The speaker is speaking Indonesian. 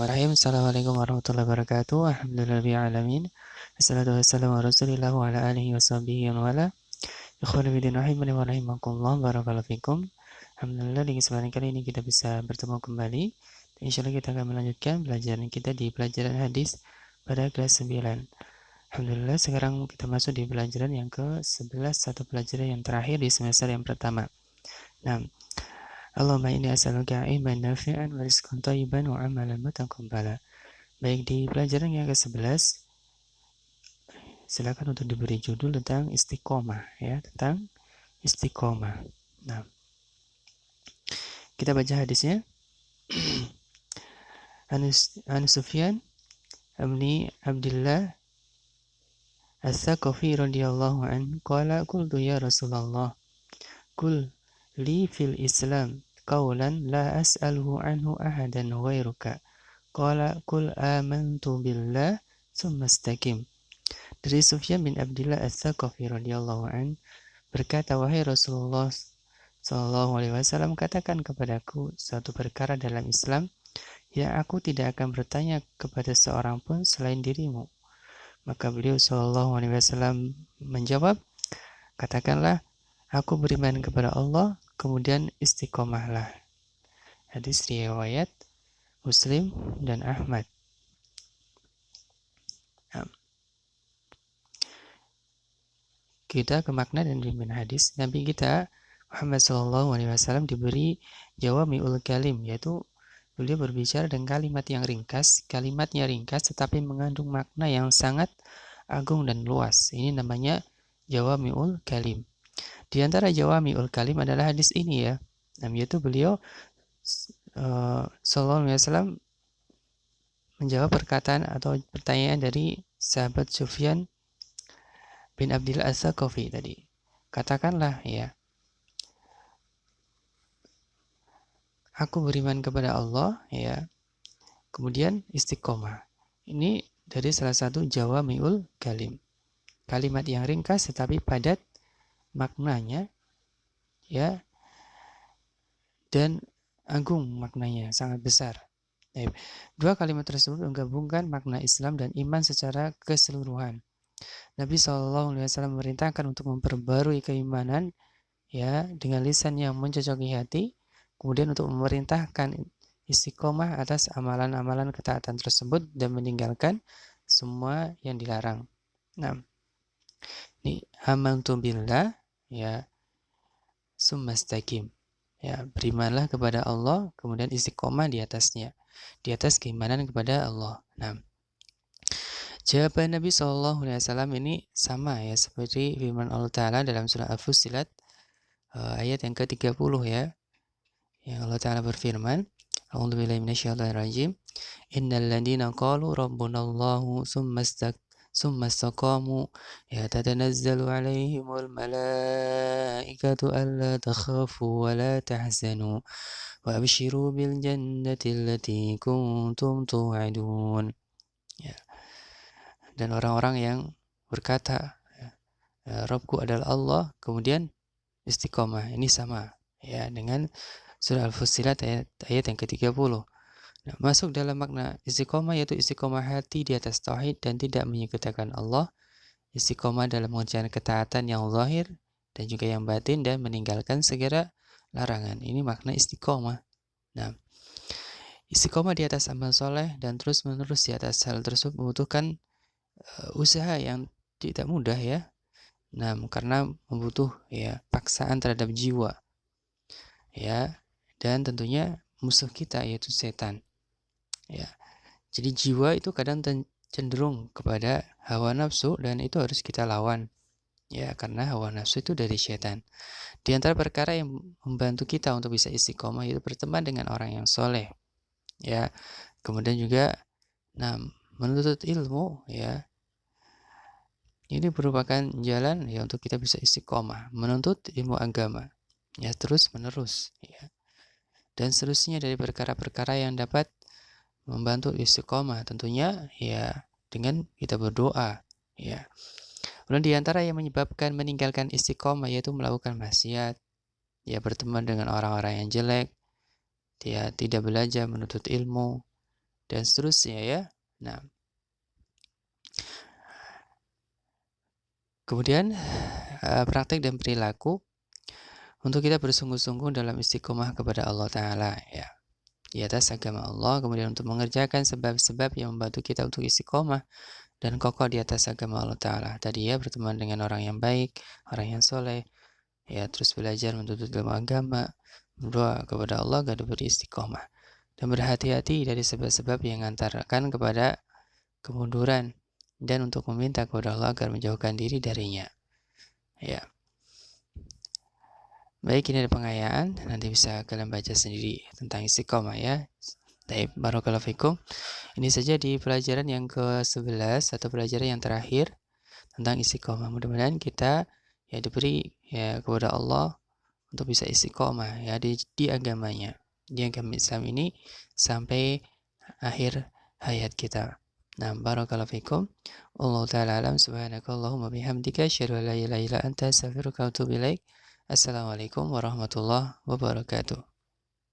Bismillahirrahmanirrahim. Assalamualaikum warahmatullahi wabarakatuh. Alhamdulillahirabbil alamin. Wassalatu wassalamu ala Rasulillah wa ala alihi washabihi wa wala. Ikhwani fillah rahimani wa rahimakumullah. Barakallahu fikum. Alhamdulillah di kesempatan kali ini kita bisa bertemu kembali. Insyaallah kita akan melanjutkan pelajaran kita di pelajaran hadis pada kelas 9. Alhamdulillah sekarang kita masuk di pelajaran yang ke-11, satu pelajaran yang terakhir di semester yang pertama. Nah, Allahumma inni as'aluka ilman nafi'an wa rizqan thayyiban wa amalan mutaqabbala. Baik, di pelajaran yang ke-11 silakan untuk diberi judul tentang istiqomah ya, tentang istiqomah. Nah, kita baca hadisnya. An Sufyan bin Abdullah As-Saqafi radhiyallahu anhu qala qultu ya Rasulullah qul li fil Islam qawlan la as'aluhu anhu ahadan ghairuka. Qala qul amantu billah tsumma istaqim. Dari Sufyan bin Abdullah As-Saqafi radhiyallahu an berkata, wahai Rasulullah sallallahu alaihi wasallam, katakan kepadaku suatu perkara dalam Islam yang aku tidak akan bertanya kepada seorang pun selain dirimu. Maka beliau sallallahu alaihi wasallam menjawab, katakanlah aku beriman kepada Allah, kemudian istiqomahlah. Hadis riwayat Muslim dan Ahmad. Kita ke makna dan riwayat hadis. Nabi kita Muhammad SAW diberi jawami'ul kalim, yaitu beliau berbicara dengan kalimat yang ringkas, kalimatnya ringkas tetapi mengandung makna yang sangat agung dan luas. Ini namanya jawami'ul kalim. Di antara jawami'ul kalim adalah hadis ini ya. Yaitu beliau sallallahu alaihi wasallam menjawab perkataan atau pertanyaan dari sahabat Sufyan bin Abdullah As-Saqafi tadi. Katakanlah ya, aku beriman kepada Allah ya, kemudian istiqomah. Ini dari salah satu jawami'ul kalim. Kalimat yang ringkas tetapi padat maknanya ya, dan agung maknanya, sangat besar. Dua kalimat tersebut menggabungkan makna Islam dan iman secara keseluruhan. Nabi SAW memerintahkan untuk memperbarui keimanan ya dengan lisan yang mencocoki hati, kemudian untuk memerintahkan istiqomah atas amalan-amalan ketaatan tersebut dan meninggalkan semua yang dilarang. Nah, ini amantu billah ya, tsumma istaqim. Ya, berimanlah kepada Allah, kemudian istiqomah di atasnya, di atas keimanan kepada Allah. Nah, jawaban Nabi SAW ini sama ya seperti firman Allah Ta'ala dalam surah Al-Fussilat ayat yang ke-30 ya, yang Allah Ta'ala berfirman, A'udzubillahi minasyaitonirrajim, innal ladzina qalu rabbunallahu summa istaqamu ya tatanazzalu alaihimul malaikatu alla takhafu wa la tahzanu wa abshiru bil jannati allati kuntum tu'adun. Ya. Dan orang-orang yang berkata Rabbku adalah Allah, kemudian istiqomah, ini sama ya dengan surah Al-Fussilat ayat yang ke-30. Nah, masuk dalam makna istiqomah yaitu istiqomah hati di atas tauhid dan tidak menyekutukan Allah, istiqomah dalam mengerjakan ketaatan yang zahir dan juga yang batin dan meninggalkan segala larangan. Ini makna istiqomah. Nah, istiqomah di atas amal soleh dan terus menerus di atas hal tersebut membutuhkan usaha yang tidak mudah ya. Nah, karena membutuh ya paksaan terhadap jiwa ya, dan tentunya musuh kita yaitu setan ya. Jadi jiwa itu kadang cenderung kepada hawa nafsu dan itu harus kita lawan ya, karena hawa nafsu itu dari setan. Di antara perkara yang membantu kita untuk bisa istiqomah itu berteman dengan orang yang soleh ya, kemudian juga menuntut ilmu ya. Ini merupakan jalan ya untuk kita bisa istiqomah, menuntut ilmu agama ya terus menerus ya. Dan seterusnya dari perkara-perkara yang dapat membantu istiqomah tentunya ya dengan kita berdoa ya. Kemudian di antara yang menyebabkan meninggalkan istiqomah yaitu melakukan maksiat ya, berteman dengan orang-orang yang jelek, dia tidak belajar menuntut ilmu dan seterusnya ya. Nah, kemudian praktek dan perilaku untuk kita bersungguh-sungguh dalam istiqomah kepada Allah Ta'ala ya, di atas agama Allah, kemudian untuk mengerjakan sebab-sebab yang membantu kita untuk istiqomah dan kokoh di atas agama Allah Ta'ala. Tadi ya, berteman dengan orang yang baik, orang yang soleh, ya, terus belajar menuntut ilmu agama, berdoa kepada Allah agar diberi istiqomah, dan berhati-hati dari sebab-sebab yang mengantarkan kepada kemunduran, dan untuk meminta kepada Allah agar menjauhkan diri darinya. Ya. Baik, ini ada pengayaan, nanti bisa kalian baca sendiri tentang istiqomah ya. Baik, barakallahu fikum. Ini saja di pelajaran yang ke-11 atau pelajaran yang terakhir tentang istiqomah. Mudah-mudahan kita ya diberi ya kepada Allah untuk bisa istiqomah ya di agamanya, di agama Islam ini sampai akhir hayat kita. Nah, barakallahu fikum. Wallahu ta'ala alam. Subhanakallahumma bihamdika asyhadu an la ilaha illa anta astaghfiruka wa atubu ilaik. Assalamualaikum warahmatullahi wabarakatuh.